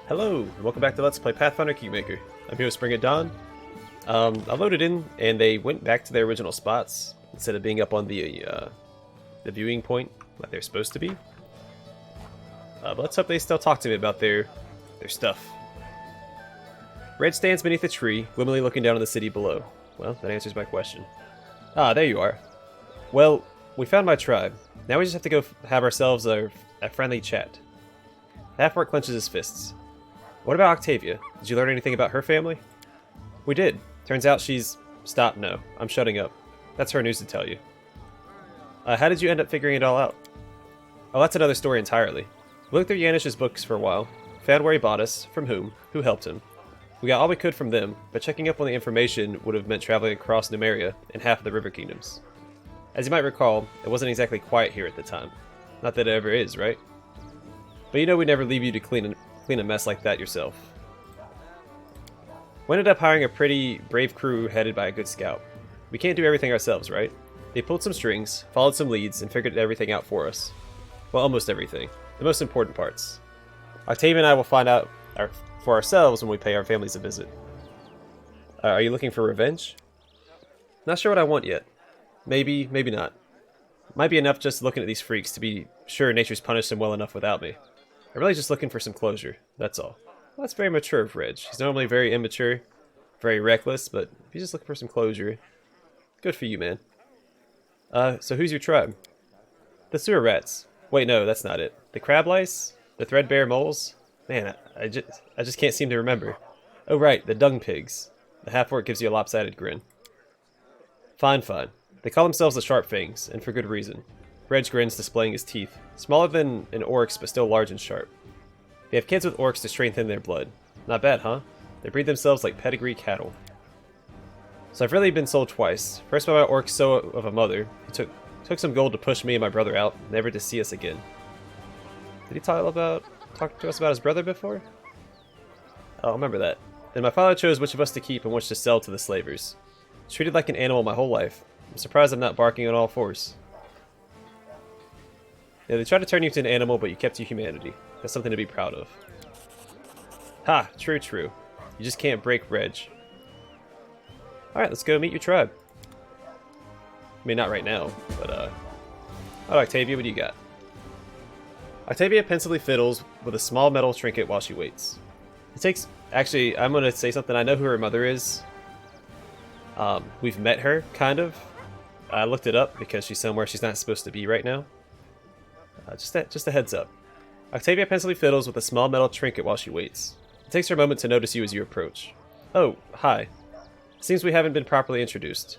Hello, and welcome back to Let's Play Pathfinder Kingmaker. I'm here with BringItDon. I loaded in, and they went back to their original spots instead of being up on the viewing point like they're supposed to be. But let's hope they still talk to me about their stuff. Red stands beneath a tree, gloomily looking down on the city below. Well, that answers my question. Ah, there you are. Well, we found my tribe. Now we just have to go have ourselves a friendly chat. The half-orc clenches his fists. What about Octavia? Did you learn anything about her family? We did. Turns out she's... Stop, no. I'm shutting up. That's her news to tell you. How did you end up figuring it all out? Oh, that's another story entirely. We looked through Yanish's books for a while, found where he bought us, from who helped him. We got all we could from them, but checking up on the information would have meant traveling across Numeria and half of the River Kingdoms. As you might recall, it wasn't exactly quiet here at the time. Not that it ever is, right? But you know we'd never leave you to clean a mess like that yourself. We ended up hiring a pretty brave crew headed by a good scout. We can't do everything ourselves, right? They pulled some strings, followed some leads, and figured everything out for us. Well, almost everything. The most important parts. Octavia and I will find out for ourselves when we pay our families a visit. Are you looking for revenge? Not sure what I want yet. Maybe, maybe not. Might be enough just looking at these freaks to be sure nature's punished them well enough without me. I'm really just looking for some closure, that's all. Well, that's very mature of Reg. He's normally very immature, very reckless, but if he's just looking for some closure, good for you, man. So who's your tribe? The sewer rats. Wait, no, that's not it. The crab lice? The threadbare moles? Man, I just can't seem to remember. Oh right, the dung pigs. The half-orc gives you a lopsided grin. Fine, fine. They call themselves the Sharp Fangs, and for good reason. Reg grins, displaying his teeth. Smaller than an orc's, but still large and sharp. They have kids with orcs to strengthen their blood. Not bad, huh? They breed themselves like pedigree cattle. So I've really been sold twice. First by my orc so of a mother, who took some gold to push me and my brother out, never to see us again. Did he talk to us about his brother before? I'll remember that. Then my father chose which of us to keep and which to sell to the slavers. Treated like an animal my whole life. I'm surprised I'm not barking on all fours. Yeah, they tried to turn you into an animal, but you kept your humanity. That's something to be proud of. Ha! True, true. You just can't break Reg. Alright, let's go meet your tribe. I mean, not right now, but, Oh, Octavia, what do you got? Octavia pensively fiddles with a small metal trinket while she waits. It takes... Actually, I'm gonna say something. I know who her mother is. We've met her, kind of. I looked it up because she's somewhere she's not supposed to be right now. Just a heads up. Octavia pensively fiddles with a small metal trinket while she waits. It takes her a moment to notice you as you approach. Oh, hi. Seems we haven't been properly introduced.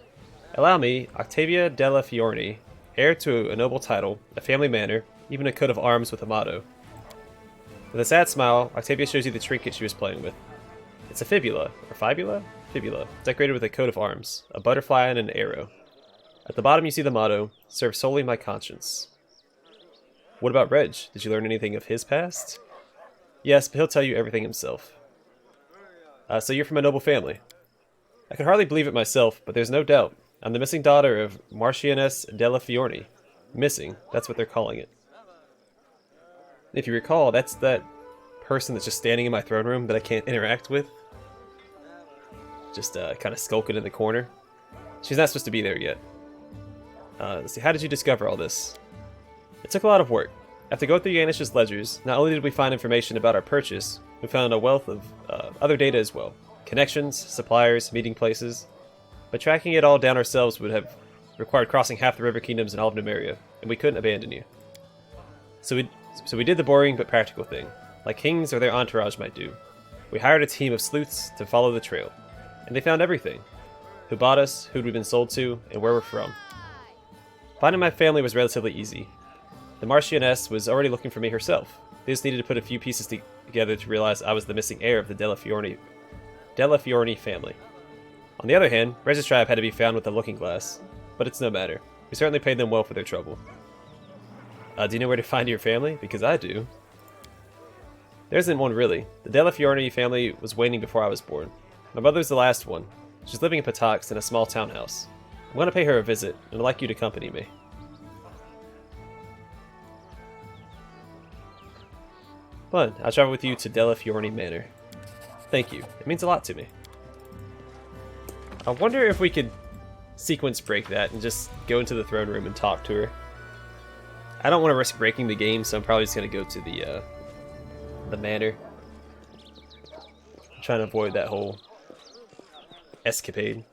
Allow me, Octavia della Fiorni, heir to a noble title, a family manor, even a coat of arms with a motto. With a sad smile, Octavia shows you the trinket she was playing with. It's a fibula, or fibula? Fibula, decorated with a coat of arms, a butterfly and an arrow. At the bottom you see the motto, serve solely my conscience. What about Reg? Did you learn anything of his past? Yes, but he'll tell you everything himself. So you're from a noble family. I could hardly believe it myself, but there's no doubt. I'm the missing daughter of Marchioness della Fiorni. Missing, that's what they're calling it. If you recall, that's that person that's just standing in my throne room that I can't interact with. Just kind of skulking in the corner. She's not supposed to be there yet. Let's see, how did you discover all this? It took a lot of work. After going through Yanish's ledgers, not only did we find information about our purchase, we found a wealth of other data as well. Connections, suppliers, meeting places. But tracking it all down ourselves would have required crossing half the River Kingdoms and all of Numeria, and we couldn't abandon you. So we did the boring but practical thing, like kings or their entourage might do. We hired a team of sleuths to follow the trail, and they found everything. Who bought us, who'd we been sold to, and where we're from. Finding my family was relatively easy. The Marchioness was already looking for me herself. They just needed to put a few pieces together to realize I was the missing heir of the Della Fiorni family. On the other hand, Reg's tribe had to be found with a looking glass, but it's no matter. We certainly paid them well for their trouble. Do you know where to find your family? Because I do. There isn't one really. The Della Fiorni family was waning before I was born. My mother's the last one. She's living in Patax in a small townhouse. I'm going to pay her a visit, and I'd like you to accompany me. Fun. I'll travel with you to Della Fiorni Manor. Thank you. It means a lot to me. I wonder if we could sequence break that and just go into the throne room and talk to her. I don't want to risk breaking the game, so I'm probably just going to go to the manor. I'm trying to avoid that whole escapade.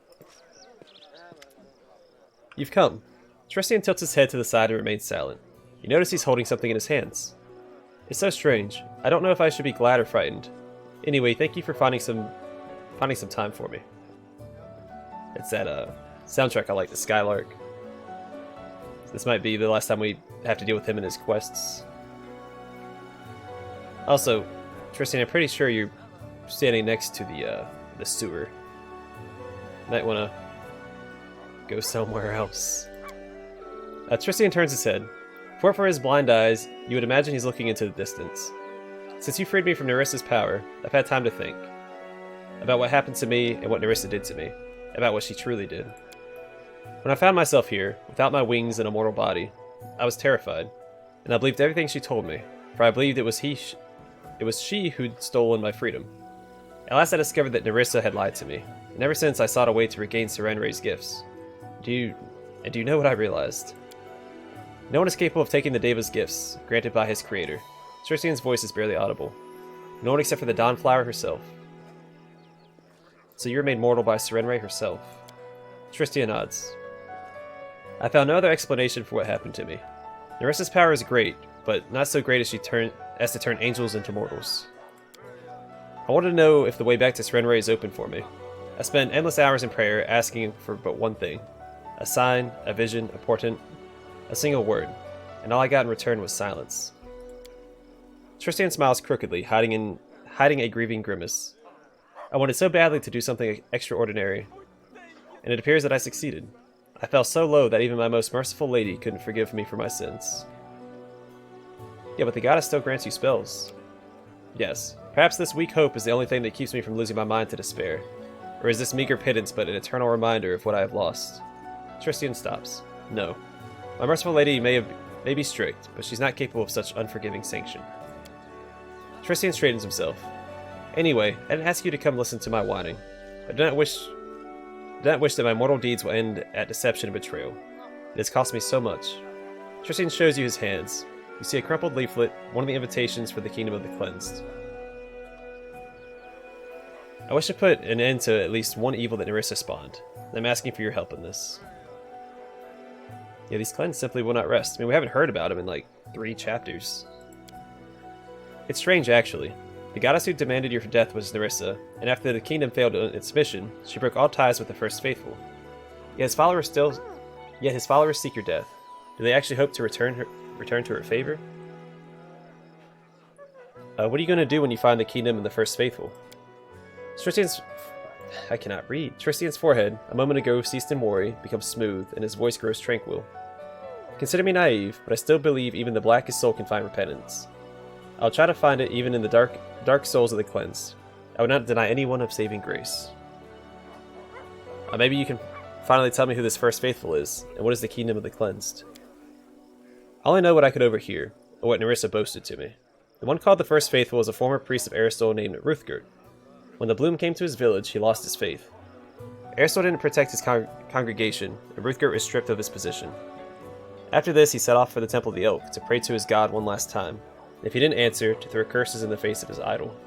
You've come. Tristian tilts his head to the side and remains silent. You notice he's holding something in his hands. It's so strange. I don't know if I should be glad or frightened. Anyway, thank you for finding some time for me. It's that soundtrack I like, the Skylark. This might be the last time we have to deal with him and his quests. Also, Tristian, I'm pretty sure you're standing next to the sewer. Might want to go somewhere else. Tristian turns his head. If it weren't for his blind eyes, you would imagine he's looking into the distance. Since you freed me from Nerissa's power, I've had time to think. About what happened to me and what Nerissa did to me. About what she truly did. When I found myself here, without my wings and a mortal body, I was terrified, and I believed everything she told me, for I believed it was she who'd stolen my freedom. At last I discovered that Nerissa had lied to me, and ever since I sought a way to regain Serenray's gifts. Do you know what I realized? No one is capable of taking the Deva's gifts, granted by his creator. Tristian's voice is barely audible. No one except for the Dawnflower herself. So you were made mortal by Serenray herself. Tristian nods. I found no other explanation for what happened to me. Nerissa's power is great, but not so great as to turn angels into mortals. I wanted to know if the way back to Serenray is open for me. I spent endless hours in prayer asking for but one thing. A sign, a vision, a portent, a single word, and all I got in return was silence. Tristian smiles crookedly, hiding a grieving grimace. I wanted so badly to do something extraordinary, and it appears that I succeeded. I fell so low that even my most merciful lady couldn't forgive me for my sins. Yeah, but the goddess still grants you spells. Yes, perhaps this weak hope is the only thing that keeps me from losing my mind to despair. Or is this meager pittance but an eternal reminder of what I have lost? Tristian stops. No. My merciful lady may be strict, but she's not capable of such unforgiving sanction. Tristian straightens himself. Anyway, I didn't ask you to come listen to my whining. I do not wish that my mortal deeds will end at deception and betrayal. It has cost me so much. Tristian shows you his hands. You see a crumpled leaflet, one of the invitations for the Kingdom of the Cleansed. I wish to put an end to at least one evil that Nerissa spawned. I'm asking for your help in this. Yeah, these cleansed simply will not rest. I mean, we haven't heard about them in like 3 chapters. It's strange, actually. The goddess who demanded your death was Nerissa, and after the kingdom failed in its mission, she broke all ties with the First Faithful. Yet his followers seek your death. Do they actually hope to return to her favor? What are you going to do when you find the kingdom and the First Faithful? I cannot read. Tristian's forehead, a moment ago ceased in worry, becomes smooth, and his voice grows tranquil. Consider me naive, but I still believe even the blackest soul can find repentance. I'll try to find it even in the dark souls of the cleansed. I would not deny anyone of saving grace. Maybe you can finally tell me who this First Faithful is, and what is the Kingdom of the Cleansed. I only know what I could overhear, or what Nerissa boasted to me. The one called the First Faithful is a former priest of Aristol named Ruthgert. When the bloom came to his village, he lost his faith. Aristol didn't protect his congregation, and Ruthgert was stripped of his position. After this, he set off for the Temple of the Elk to pray to his god one last time. If he didn't answer, to throw curses in the face of his idol.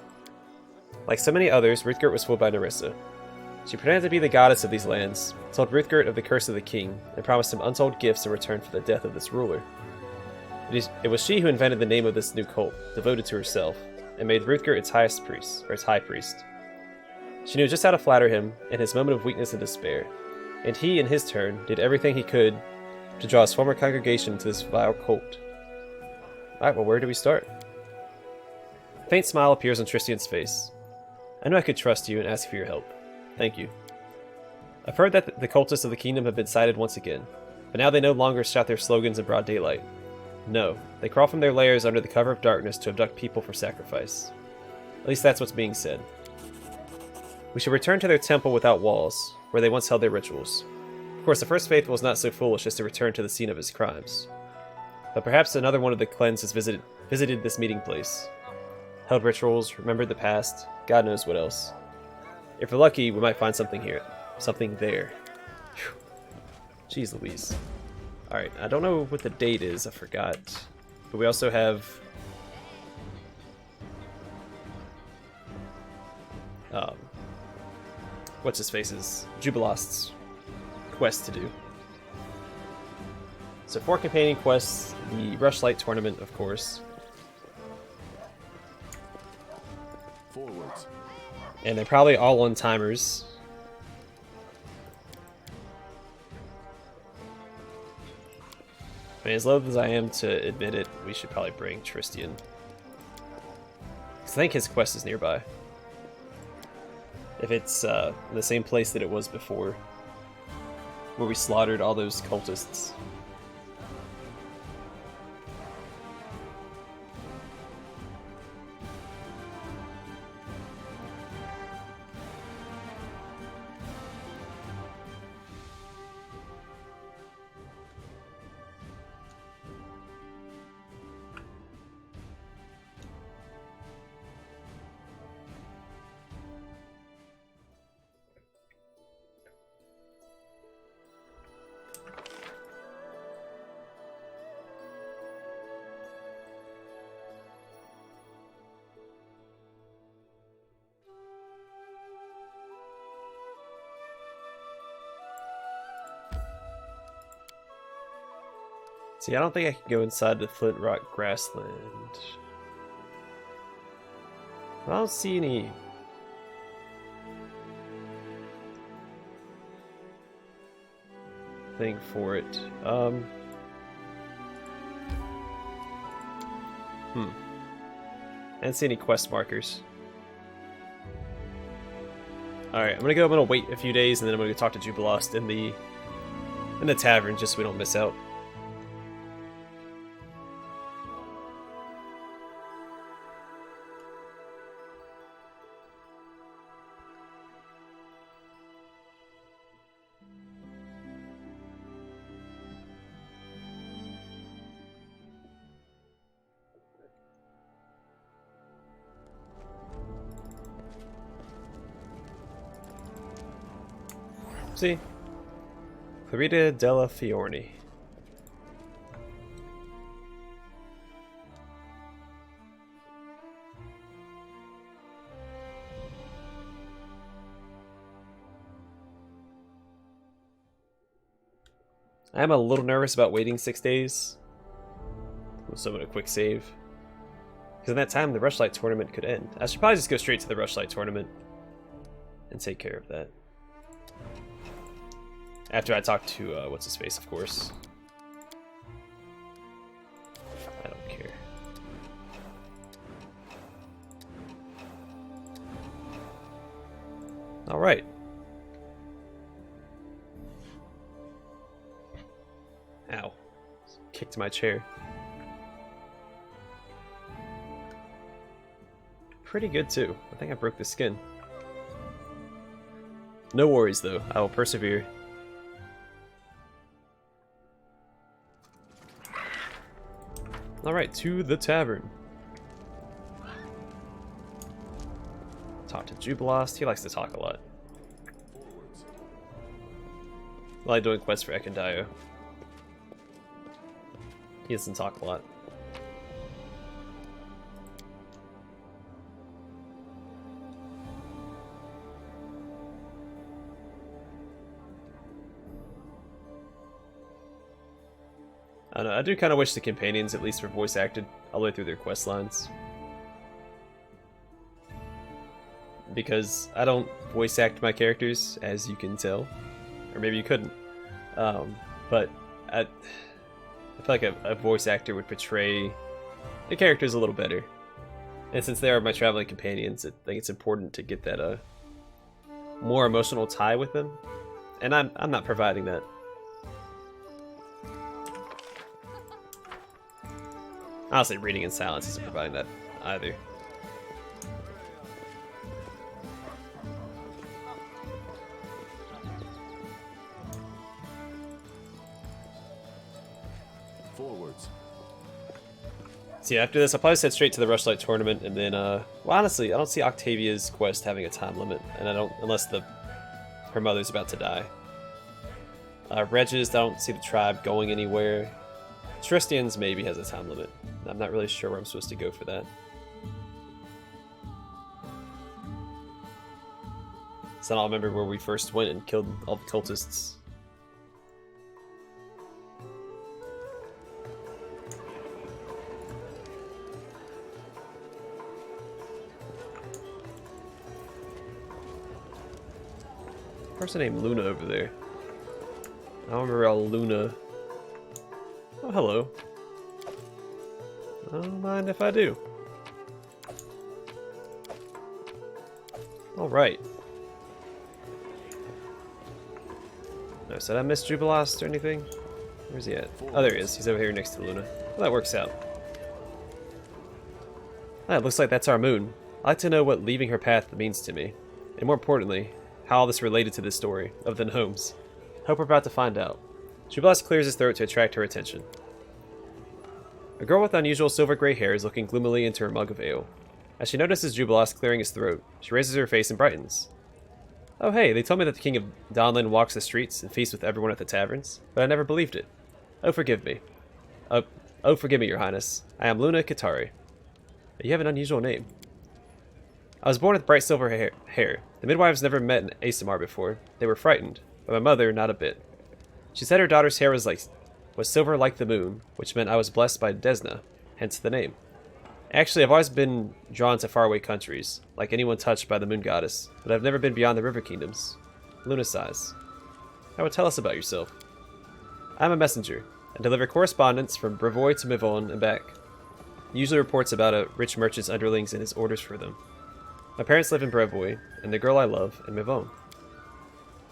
Like so many others, Ruthgert was fooled by Nerissa. She pretended to be the goddess of these lands, told Ruthgert of the curse of the king, and promised him untold gifts in return for the death of this ruler. It was she who invented the name of this new cult, devoted to herself, and made Ruthgert its high priest. She knew just how to flatter him in his moment of weakness and despair, and he, in his turn, did everything he could to draw his former congregation into this vile cult. Alright, well, where do we start? A faint smile appears on Tristian's face. I knew I could trust you and ask for your help. Thank you. I've heard that the cultists of the kingdom have been sighted once again, but now they no longer shout their slogans in broad daylight. No, they crawl from their lairs under the cover of darkness to abduct people for sacrifice. At least that's what's being said. We should return to their temple without walls, where they once held their rituals. Of course, the First Faithful is not so foolish as to return to the scene of his crimes. But perhaps another one of the cleansed has visited this meeting place. Held rituals, remembered the past, God knows what else. If we're lucky, we might find something here. Something there. Whew. Jeez Louise. Alright, I don't know what the date is, I forgot. But we also have... what's-his-face's Jubilost's quest to do. So 4 companion quests, the Rushlight Tournament, of course. Forwards. And they're probably all on timers. I mean, as loath as I am to admit it, we should probably bring Tristian. Because I think his quest is nearby. If it's in the same place that it was before, where we slaughtered all those cultists. See, I don't think I can go inside the Flint Rock Grassland. I don't see any... thing for it. I didn't see any quest markers. Alright, I'm gonna wait a few days and then I'm gonna go talk to Jubilost in the tavern just so we don't miss out. See? Clarita della Fiorni. I'm a little nervous about waiting 6 days. With someone a quick save. Because in that time, the Rushlight Tournament could end. I should probably just go straight to the Rushlight Tournament and take care of that. After I talk to, what's-his-face, of course. I don't care. Alright. Ow. Kicked my chair. Pretty good, too. I think I broke the skin. No worries, though. I will persevere. Alright, to the tavern. Talk to Jubilost. He likes to talk a lot. I like doing quests for Ekendio. He doesn't talk a lot. I don't know, I do kind of wish the companions at least were voice acted all the way through their quest lines. Because I don't voice act my characters, as you can tell. Or maybe you couldn't. But I feel like a voice actor would portray the characters a little better. And since they are my traveling companions, I think it's important to get that more emotional tie with them. And I'm not providing that. Honestly, reading in silence isn't providing that either. Forwards. So yeah, after this, I'll probably head straight to the Rushlight Tournament, and then, well, honestly, I don't see Octavia's quest having a time limit, and I don't, unless her mother's about to die. Regis, I don't see the tribe going anywhere. Tristian's maybe has a time limit. I'm not really sure where I'm supposed to go for that. So I don't remember where we first went and killed all the cultists. Person named Luna over there. I don't remember all Luna. Oh, hello. I don't mind if I do. Alright. No, so did I miss Jubilost or anything? Where's he at? Oh, there he is. He's over here next to Luna. Well, that works out. Ah, it looks like that's our moon. I'd like to know what leaving her path means to me. And more importantly, how all this related to this story of the gnomes. Hope we're about to find out. Jubilost clears his throat to attract her attention. A girl with unusual silver-gray hair is looking gloomily into her mug of ale. As she notices Jubilost clearing his throat, she raises her face and brightens. Oh hey, they told me that the King of Donlin walks the streets and feasts with everyone at the taverns, but I never believed it. Oh, forgive me. Oh, forgive me, Your Highness. I am Luna Kitari. You have an unusual name. I was born with bright silver hair. The midwives never met an Asimar before. They were frightened, but my mother, not a bit. She said her daughter's hair was silver like the moon, which meant I was blessed by Desna, hence the name. Actually, I've always been drawn to faraway countries, like anyone touched by the moon goddess, but I've never been beyond the river kingdoms. Luna sighs. Now, tell us about yourself. I'm a messenger, and deliver correspondence from Brevoy to Mivon and back. Usually reports about a rich merchant's underlings and his orders for them. My parents live in Brevoy, and the girl I love in Mivon.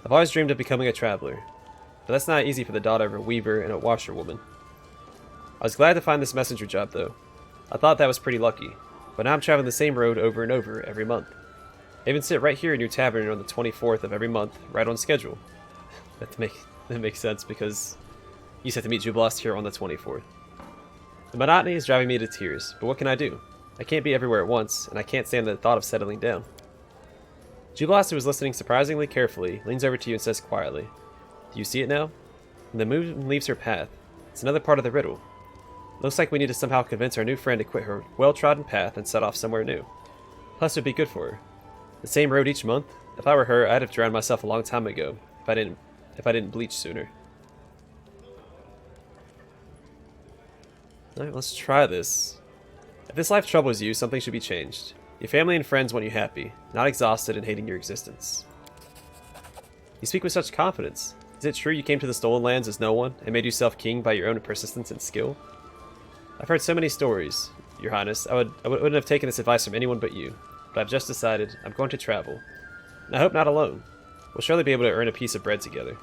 I've always dreamed of becoming a traveler, but that's not easy for the daughter of a weaver and a washerwoman. I was glad to find this messenger job, though. I thought that was pretty lucky, but now I'm traveling the same road over and over every month. I even sit right here in your tavern on the 24th of every month, right on schedule. That makes sense because you said to meet Jubilost here on the 24th. The monotony is driving me to tears, but what can I do? I can't be everywhere at once, and I can't stand the thought of settling down. Jubilost, who was listening surprisingly carefully, leans over to you and says quietly, "Do you see it now? When the moon leaves her path, it's another part of the riddle. Looks like we need to somehow convince our new friend to quit her well-trodden path and set off somewhere new. Plus, it would be good for her. The same road each month? If I were her, I'd have drowned myself a long time ago, if I didn't bleach sooner." Alright, let's try this. If this life troubles you, something should be changed. Your family and friends want you happy, not exhausted and hating your existence. You speak with such confidence. Is it true you came to the Stolen Lands as no one, and made yourself king by your own persistence and skill? I've heard so many stories, Your Highness. I wouldn't have taken this advice from anyone but you, but I've just decided I'm going to travel. And I hope not alone. We'll surely be able to earn a piece of bread together.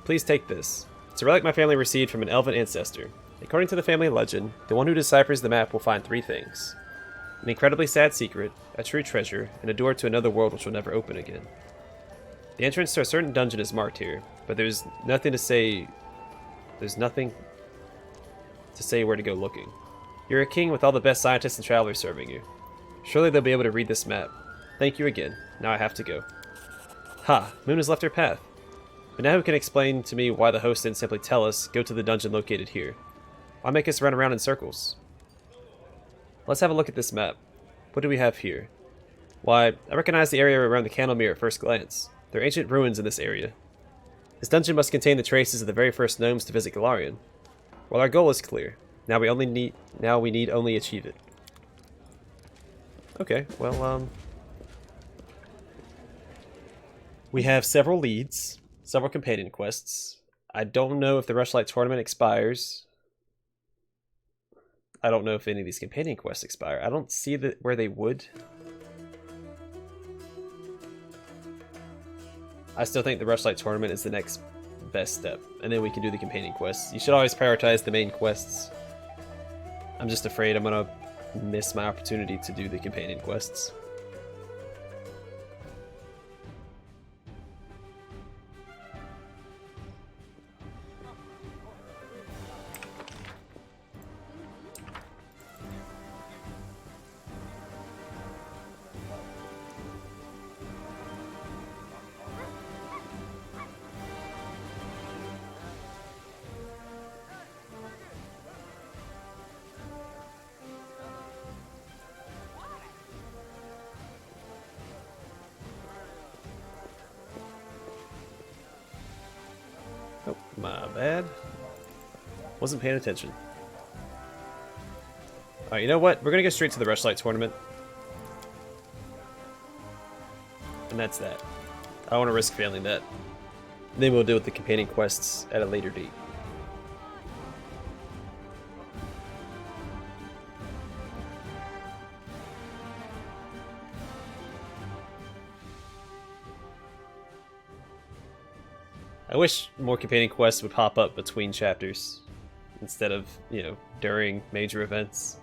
Please take this. It's a relic my family received from an elven ancestor. According to the family legend, the one who deciphers the map will find 3 things. An incredibly sad secret, a true treasure, and a door to another world which will never open again. The entrance to a certain dungeon is marked here, but there's nothing to say where to go looking. You're a king with all the best scientists and travelers serving you. Surely they'll be able to read this map. Thank you again. Now I have to go. Ha! Moon has left her path. But now who can explain to me why the host didn't simply tell us, go to the dungeon located here? Why make us run around in circles? Let's have a look at this map. What do we have here? Why, I recognize the area around the Candlemere at first glance. There are ancient ruins in this area. This dungeon must contain the traces of the very first gnomes to visit Golarion. Well, our goal is clear. Now we need only achieve it. Okay, well, we have several leads, several companion quests. I don't know if the Rushlight Tournament expires. I don't know if any of these companion quests expire. I don't see where they would. I still think the Rushlight Tournament is the next best step, and then we can do the companion quests. You should always prioritize the main quests. I'm just afraid I'm gonna miss my opportunity to do the companion quests. My bad. Wasn't paying attention. Alright, you know what? We're gonna go straight to the Rushlight Tournament. And that's that. I don't want to risk failing that. Then we'll deal with the companion quests at a later date. I wish more companion quests would pop up between chapters instead of, you know, during major events.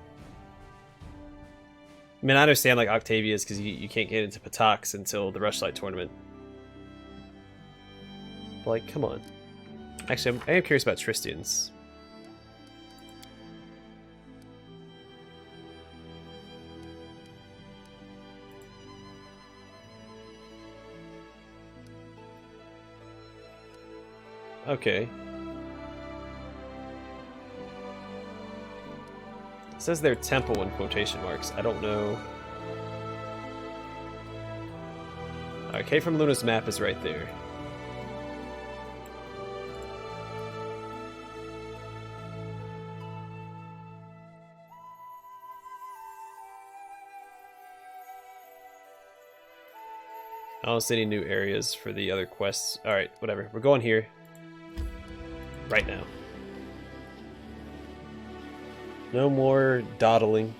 I mean, I understand like Octavia's because you can't get into Patox until the Rushlight Tournament. But, like, come on. Actually, I am curious about Tristian's. Okay. It says their temple in quotation marks. I don't know. Alright, Cave from Luna's map is right there. I don't see any new areas for the other quests. Alright, whatever. We're going here. Right now. No more dawdling.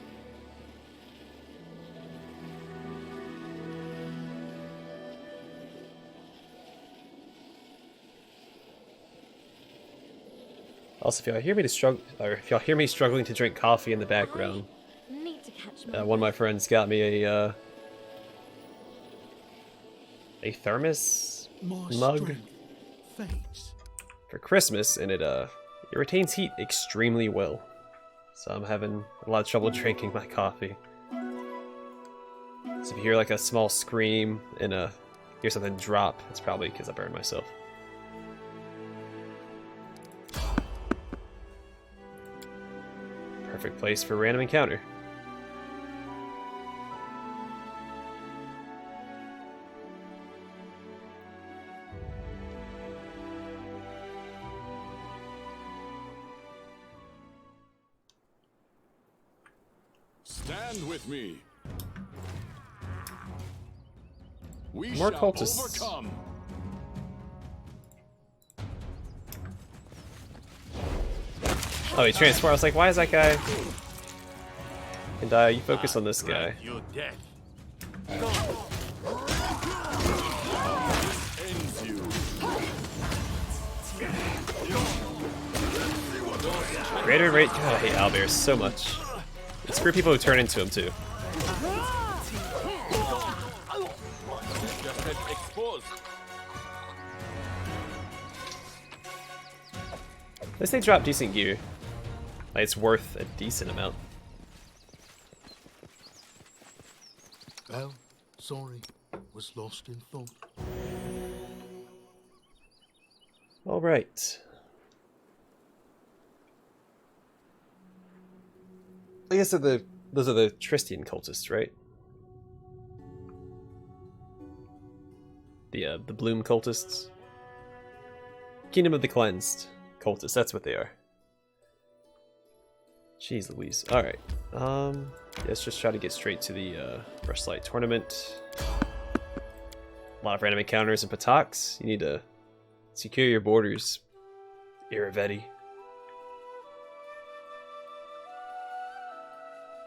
Also, if y'all hear me struggling to drink coffee in the background, one of my friends got me a thermos mug for Christmas, and it retains heat extremely well. So I'm having a lot of trouble drinking my coffee. So if you hear like a small scream and hear something drop, it's probably because I burned myself. Perfect place for a random encounter. Stand with me. We More shall cultists. overcome. Oh, he transformed. I was like, why is that guy? And you focus on this guy. Your death. Ends you. Greater rate. God, I hate owlbears so much. And screw people who turn into him too. Just been exposed. At least they drop decent gear. Like, it's worth a decent amount. Well, sorry, was lost in thought. All right. I guess those are the Tristian cultists, right? The Bloom cultists. Kingdom of the Cleansed cultists. That's what they are. Jeez Louise. All right. Let's just try to get straight to the Rushlight Tournament. A lot of random encounters in Patox. You need to secure your borders, Irovetti.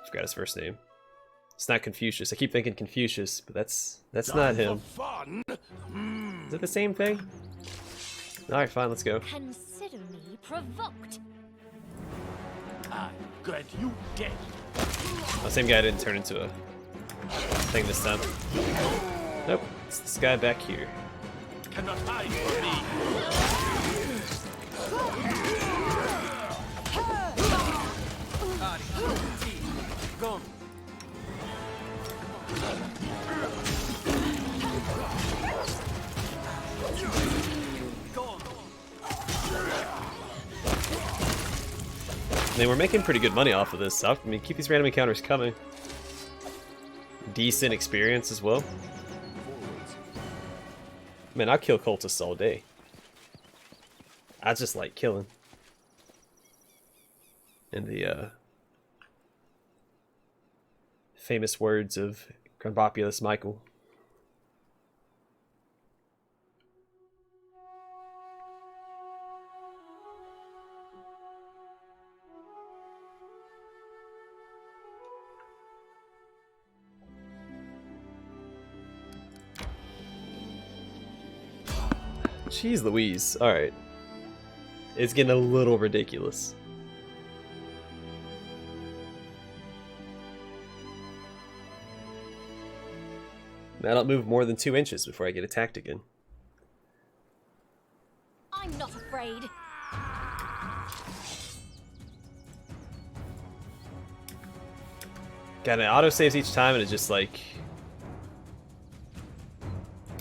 Forgot his first name. It's not Confucius. I keep thinking Confucius, but that's not him. Is it the same thing? Alright, fine, let's go. Consider me provoked. I got you dead. Oh, same guy didn't turn into a thing this time. Nope, it's this guy back here. Cannot hide from me. Go. I mean, we're making pretty good money off of this stuff. I mean, keep these random encounters coming. Decent experience as well. Man, I'll kill cultists all day. I just like killing. In the famous words of Grumpopulous Michael. Jeez Louise. Alright. It's getting a little ridiculous. I don't move more than 2 inches before I get attacked again. I'm not afraid. God, it auto-saves each time and it's just like...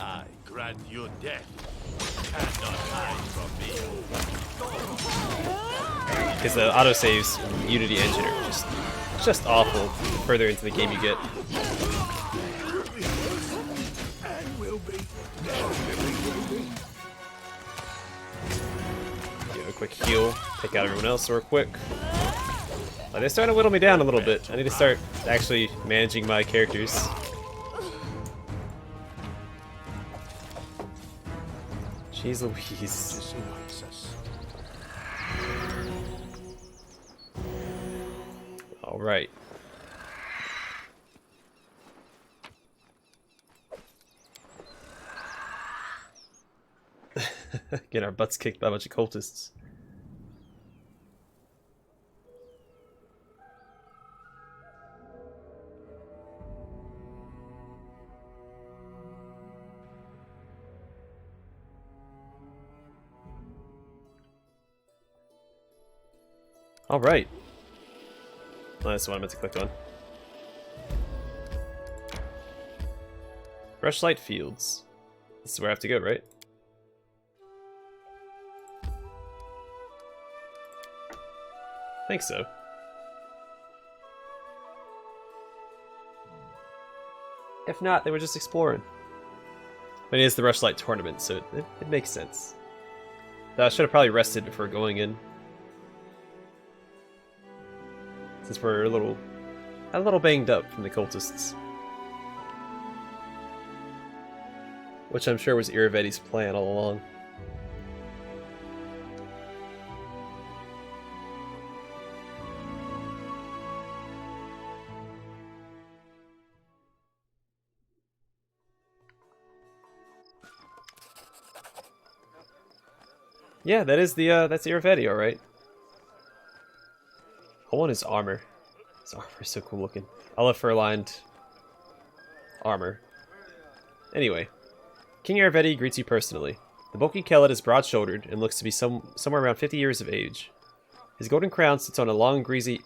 I grant you death. Cannot hide from me. Because the autosaves in Unity Engine are just awful the further into the game you get. And will be. A quick heal, take out everyone else real quick. Like, they're starting to whittle me down a little bit. I need to start actually managing my characters. Jeez Louise. Alright. Get our butts kicked by a bunch of cultists. Alright. Oh, that's the one I meant to click on. Rushlight Fields. This is where I have to go, right? I think so. If not, they were just exploring. But it is the Rushlight Tournament, so it makes sense. I should have probably rested before going in. Since we're a little banged up from the cultists. Which I'm sure was Irovetti's plan all along. Yeah, that is the that's Irovetti, all right. I want his armor. His armor is so cool looking. I love fur-lined armor. Anyway, King Irovetti greets you personally. The bulky Kellet is broad-shouldered and looks to be somewhere around 50 years of age. His golden crown sits on long greasy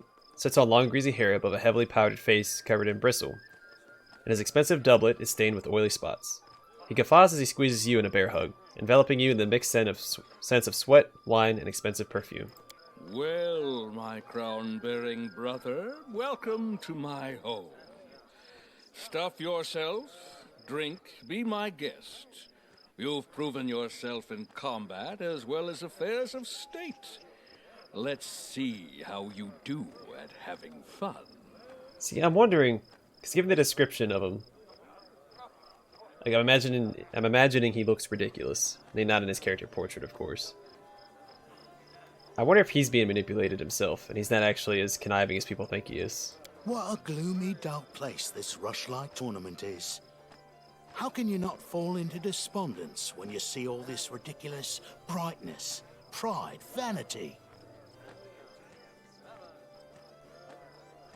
hair above a heavily powdered face covered in bristle, and his expensive doublet is stained with oily spots. He guffaws as he squeezes you in a bear hug, enveloping you in the mixed sense of sweat, wine, and expensive perfume. Well, my crown-bearing brother, welcome to my home. Stuff yourself, drink, be my guest. You've proven yourself in combat as well as affairs of state. Let's see how you do at having fun. See, I'm wondering, because given the description of him, like I'm imagining he looks ridiculous. I mean, not in his character portrait, of course. I wonder if he's being manipulated himself, and he's not actually as conniving as people think he is. What a gloomy, dark place this Rushlight Tournament is. How can you not fall into despondence when you see all this ridiculous brightness, pride, vanity?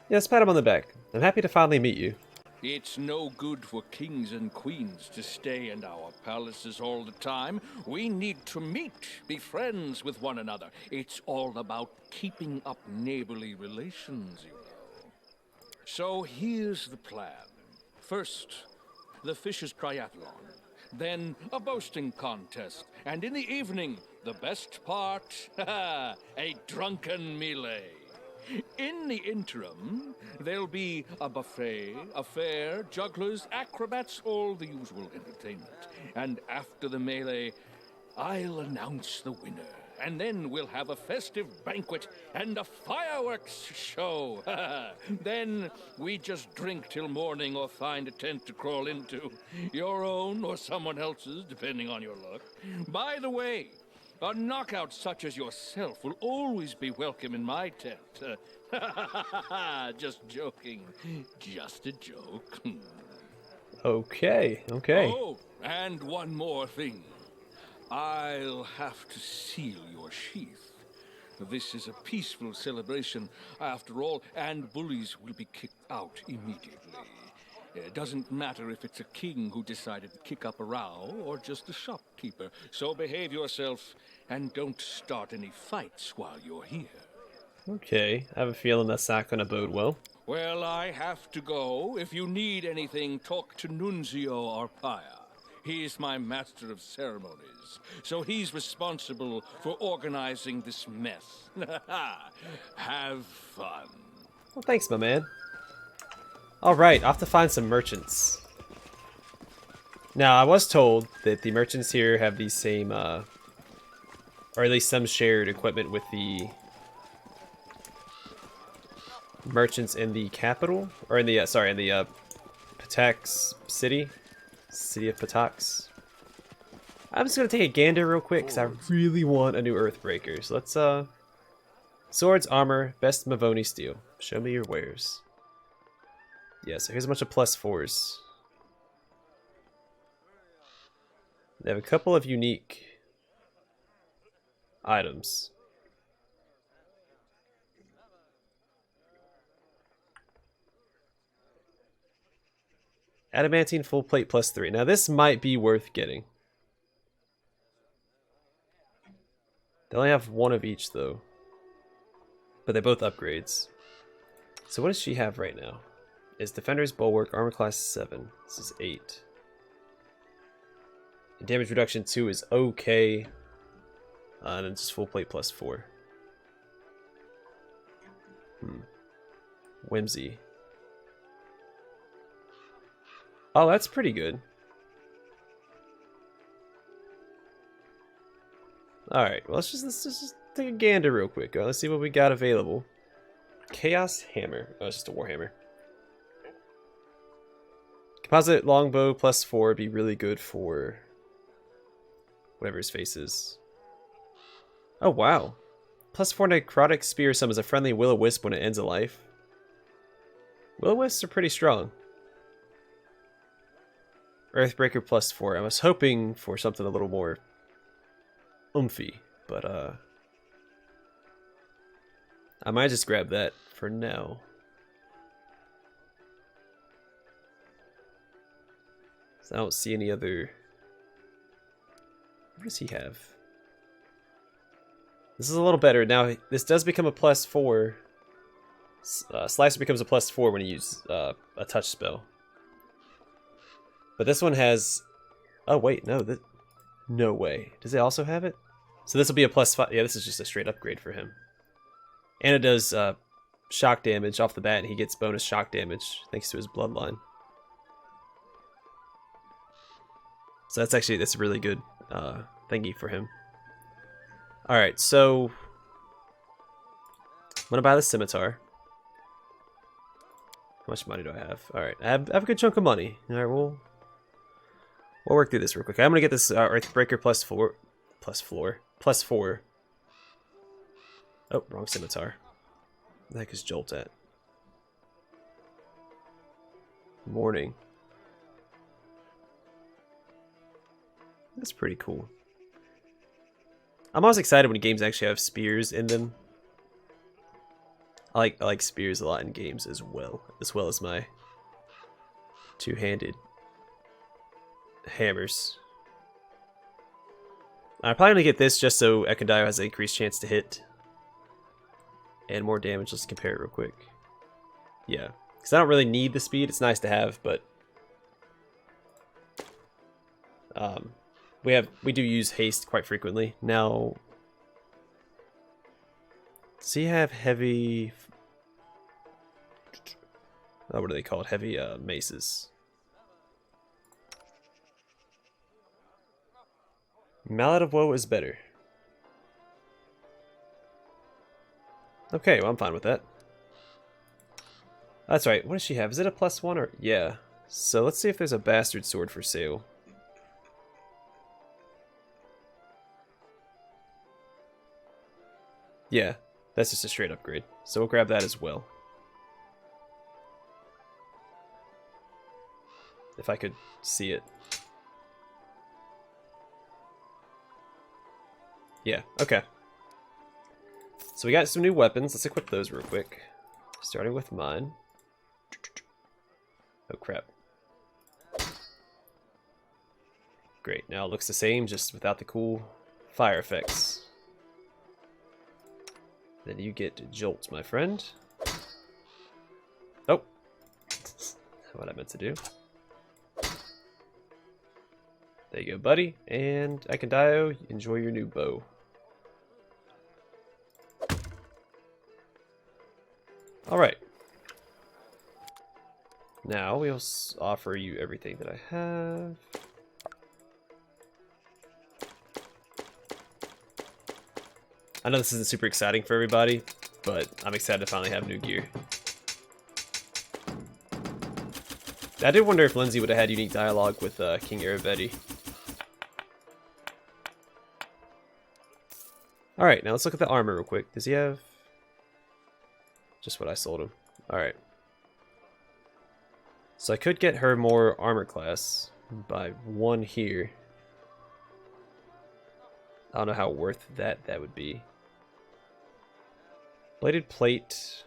Yeah, let's pat him on the back. I'm happy to finally meet you. It's no good for kings and queens to stay in our palaces all the time. We need to meet, be friends with one another. It's all about keeping up neighborly relations, you know. So here's the plan. First, the Fishers' Triathlon. Then a boasting contest. And in the evening, the best part, a drunken melee. In the interim, there'll be a buffet, a fair, jugglers, acrobats, all the usual entertainment. And after the melee, I'll announce the winner. and then we'll have a festive banquet and a fireworks show. Then we just drink till morning or find a tent to crawl into. Your own or someone else's, depending on your luck. By the way, a knockout such as yourself will always be welcome in my tent. Just joking. Just a joke. Okay, okay. Oh, and one more thing. I'll have to seal your sheath. This is a peaceful celebration, after all, and bullies will be kicked out immediately. It doesn't matter if it's a king who decided to kick up a row or just a shopkeeper. So behave yourself and don't start any fights while you're here. Okay, I have a feeling that's not going to bode well. Well, I have to go. If you need anything, talk to Nunzio Arpaia. He's my master of ceremonies, so he's responsible for organizing this mess. Have fun. Well, thanks, my man. Alright, off to find some merchants. Now, I was told that the merchants here have the same, or at least some shared equipment with the merchants in the capital, or in the in the Patax city of Patax. I'm just gonna take a gander real quick because I really want a new Earthbreaker. So let's swords, armor, best Mavoni steel. Show me your wares. Yeah, so here's a bunch of +4s. They have a couple of unique items. Adamantine full plate +3. Now this might be worth getting. They only have one of each though. But they're both upgrades. So what does she have right now? Is Defender's Bulwark, armor class 7. This is 8. And damage reduction 2 is okay. And then just full plate +4. Whimsy. Oh, that's pretty good. Alright, well, let's just take a gander real quick. Let's see what we got available. Chaos Hammer. Oh, it's just a Warhammer. Composite Longbow +4 would be really good for whatever his face is. Oh, wow. +4 Necrotic Spear summons a friendly Will-O-Wisp when it ends a life. Will-O-Wisps are pretty strong. Earthbreaker +4. I was hoping for something a little more oomphy, but I might just grab that for now. So I don't see any other. What does he have? This is a little better. Now this does become a +4. Slicer becomes a +4 when you use a touch spell. But this one has. Oh wait, no, no way. Does it also have it? So this will be a +5. Yeah, this is just a straight upgrade for him. And it does shock damage off the bat, and he gets bonus shock damage thanks to his bloodline. So that's a really good thingy for him. Alright, so I'm gonna buy the scimitar. How much money do I have? Alright, I have a good chunk of money. Alright, we'll work through this real quick. I'm gonna get this Earthbreaker +4. Oh, wrong scimitar. What the heck is Jolt at? Morning. That's pretty cool. I'm always excited when games actually have spears in them. I like spears a lot in games as well as my two-handed hammers. I'm probably gonna get this just so Ekondio has an increased chance to hit and more damage. Let's compare it real quick. Yeah, because I don't really need the speed. It's nice to have, but we do use haste quite frequently. Now, does he have heavy? Oh, what are they called? Heavy maces. Mallet of Woe is better. Okay, well I'm fine with that. That's right. What does she have? Is it a +1 or... Yeah. So let's see if there's a bastard sword for sale. Yeah, that's just a straight upgrade. So we'll grab that as well. If I could see it. Yeah, okay. So we got some new weapons. Let's equip those real quick. Starting with mine. Oh crap. Great, now it looks the same, just without the cool fire effects. Then you get Jolt, my friend. Oh! That's what I meant to do. There you go, buddy. And Akendayo, enjoy your new bow. Alright. Now we'll offer you everything that I have. I know this isn't super exciting for everybody, but I'm excited to finally have new gear. I did wonder if Lindsay would have had unique dialogue with King Irovetti. Alright, now let's look at the armor real quick. Does he have... just what I sold him. Alright. So I could get her more armor class by 1 here. I don't know how worth that would be. Bladed plate.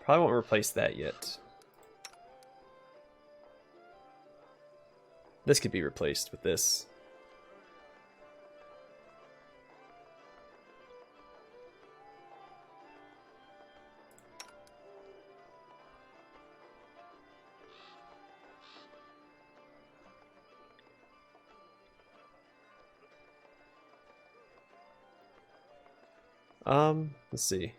Probably won't replace that yet. This could be replaced with this. Let's see.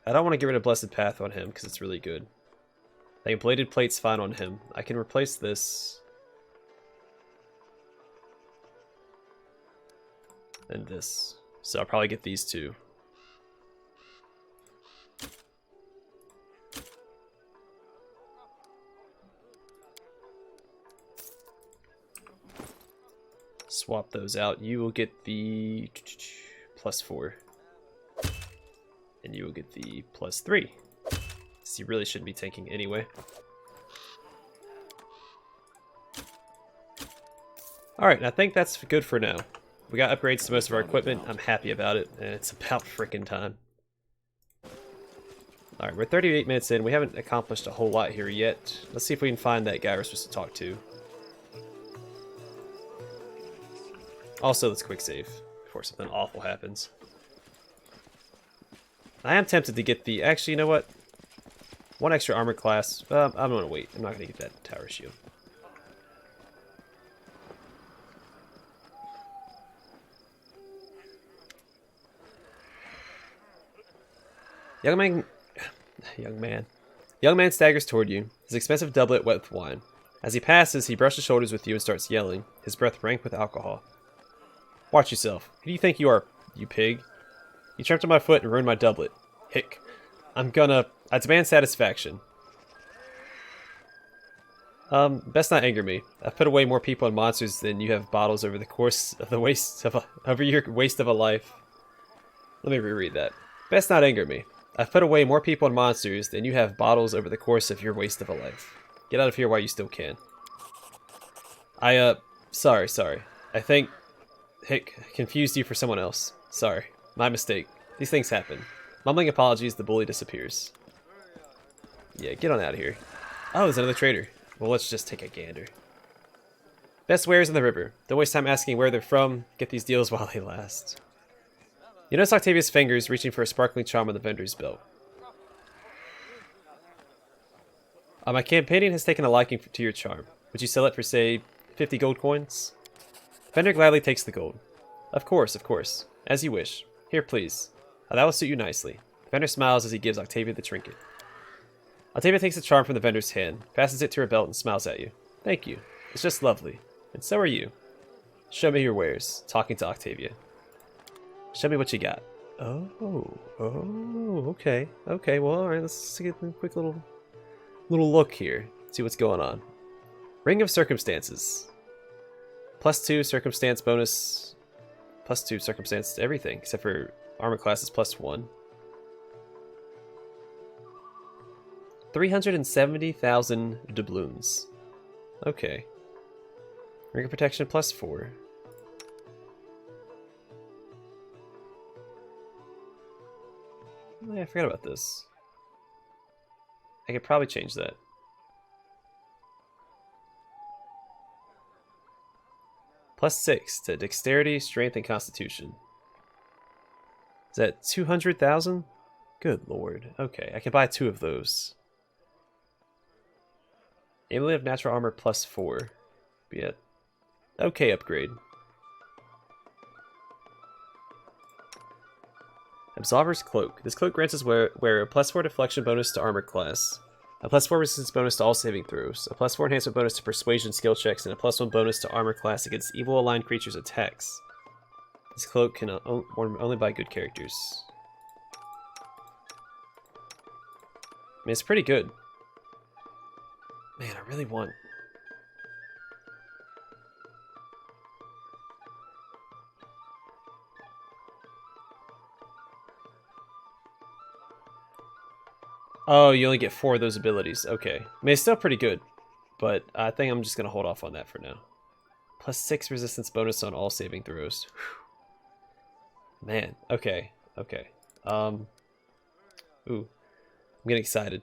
I don't want to get rid of Blessed Path on him because it's really good. I think Bladed Plate's fine on him. I can replace this. And this. So I'll probably get these two. Swap those out. You will get the +4. And you will get the +3. So you really shouldn't be tanking anyway. Alright, I think that's good for now. We got upgrades to most of our equipment. I'm happy about it, and it's about frickin' time. Alright, we're 38 minutes in. We haven't accomplished a whole lot here yet. Let's see if we can find that guy we're supposed to talk to. Also, let's quick save before something awful happens. I am tempted to get the... Actually, you know what? 1 extra armor class. I'm going to wait. I'm not going to get that tower shield. Young man staggers toward you, his expensive doublet wet with wine. As he passes, he brushes shoulders with you and starts yelling, his breath rank with alcohol. Watch yourself. Who do you think you are, you pig? You tramped on my foot and ruined my doublet. Hick. I demand satisfaction. Best not anger me. I've put away more people and monsters than you have bottles over the course of over your waste of a life. Let me reread that. Best not anger me. I've put away more people and monsters than you have bottles over the course of your waste of a life. Get out of here while you still can. Sorry. I think... Hick, confused you for someone else. Sorry. My mistake. These things happen. Mumbling apologies, the bully disappears. Yeah, get on out of here. Oh, there's another trader. Well, let's just take a gander. Best wares in the river. Don't waste time asking where they're from. Get these deals while they last. You notice Octavia's fingers reaching for a sparkling charm on the vendor's belt. My companion has taken a liking to your charm. Would you sell it for, say, 50 gold coins? Vendor gladly takes the gold. Of course. As you wish. Here, please. That will suit you nicely. The vendor smiles as he gives Octavia the trinket. Octavia takes the charm from the vendor's hand, passes it to her belt, and smiles at you. Thank you. It's just lovely. And so are you. Show me your wares. Talking to Octavia. Show me what you got. Oh, okay. Okay, well, alright, let's get a quick little look here. See what's going on. Ring of Circumstances. +2 circumstance bonus. +2 circumstance to everything, except for armor classes +1. 370,000 doubloons. Okay. Ring of Protection +4. Oh, yeah, I forgot about this. I could probably change that. +6 to Dexterity, Strength, and Constitution. Is that 200,000? Good lord. Okay, I can buy 2 of those. Amulet of Natural Armor +4. Be it. Okay upgrade. Absolver's Cloak. This cloak grants us wear a +4 deflection bonus to armor class, a +4 resistance bonus to all saving throws, a +4 enhancement bonus to persuasion skill checks, and a +1 bonus to armor class against evil aligned creatures' attacks. This cloak can worn only by good characters. I mean, it's pretty good. Man, I really want... Oh, you only get 4 of those abilities. Okay. I mean, it's still pretty good, but I think I'm just going to hold off on that for now. +6 resistance bonus on all saving throws. Whew. Man, okay. Okay. Ooh. I'm getting excited.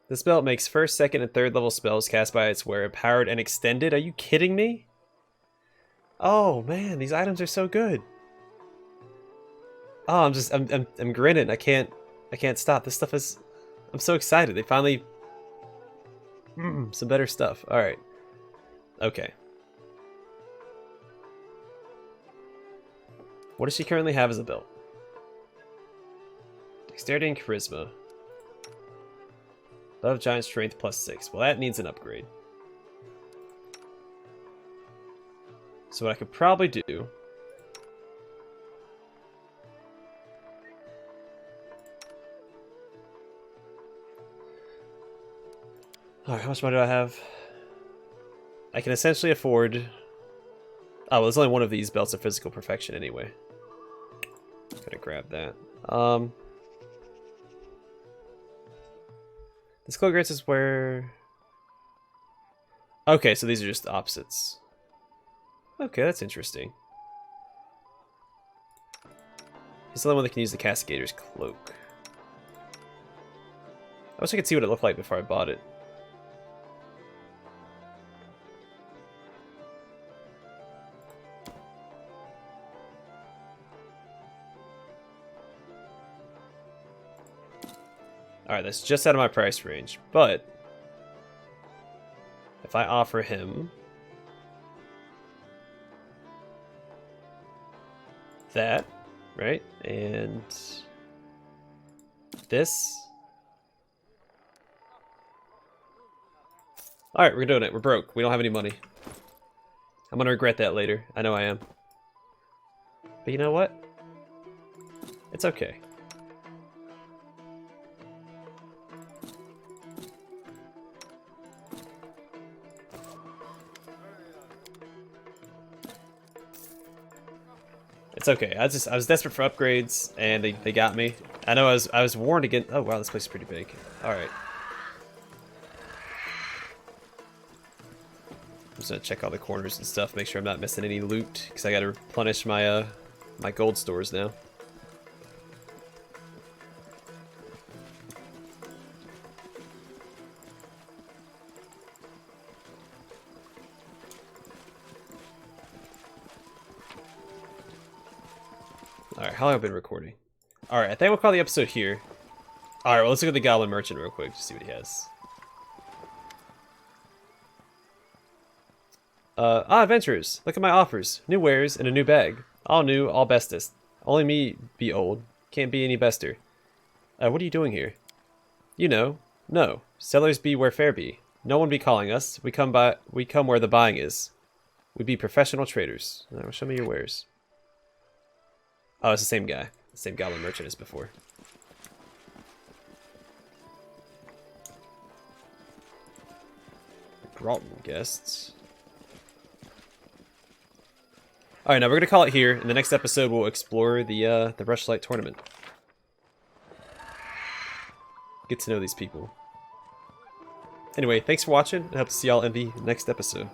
This belt makes 1st, 2nd, and 3rd level spells cast by its wearer powered and extended. Are you kidding me? Oh, man, these items are so good. Oh, I'm grinning. I can't stop. This stuff is... I'm so excited. They finally... some better stuff. Alright. Okay. What does she currently have as a belt? Dexterity and Charisma. Above Giant Strength +6. Well, that needs an upgrade. So what I could probably do... Alright, how much money do I have? I can essentially afford... Oh, well, there's only one of these belts of physical perfection anyway. Gotta grab that. This cloak grants us where... Okay, so these are just opposites. Okay, that's interesting. He's the only one that can use the Cascader's Cloak. I wish I could see what it looked like before I bought it. Alright, that's just out of my price range, but if I offer him that, right, and this. Alright, we're doing it. We're broke. We don't have any money. I'm gonna regret that later. I know I am. But you know what? It's okay. It's okay. I was desperate for upgrades, and they got me. I know I was warned against. Oh wow, this place is pretty big. All right. I'm just gonna check all the corners and stuff, make sure I'm not missing any loot, because I gotta replenish my my gold stores now. Alright, how long have I been recording? Alright, I think we'll call the episode here. Alright, well, let's look at the Goblin Merchant real quick, to see what he has. Adventurers, look at my offers. New wares and a new bag. All new, all bestest. Only me be old. Can't be any bester. What are you doing here? You know. No. Sellers be where fair be. No one be calling us. We come where the buying is. We be professional traders. Show me your wares. Oh, it's the same guy. The same goblin merchant as before. Brought guests. Alright, now we're gonna call it here. In the next episode, we'll explore the Rushlight Tournament. Get to know these people. Anyway, thanks for watching, and I hope to see y'all in the next episode.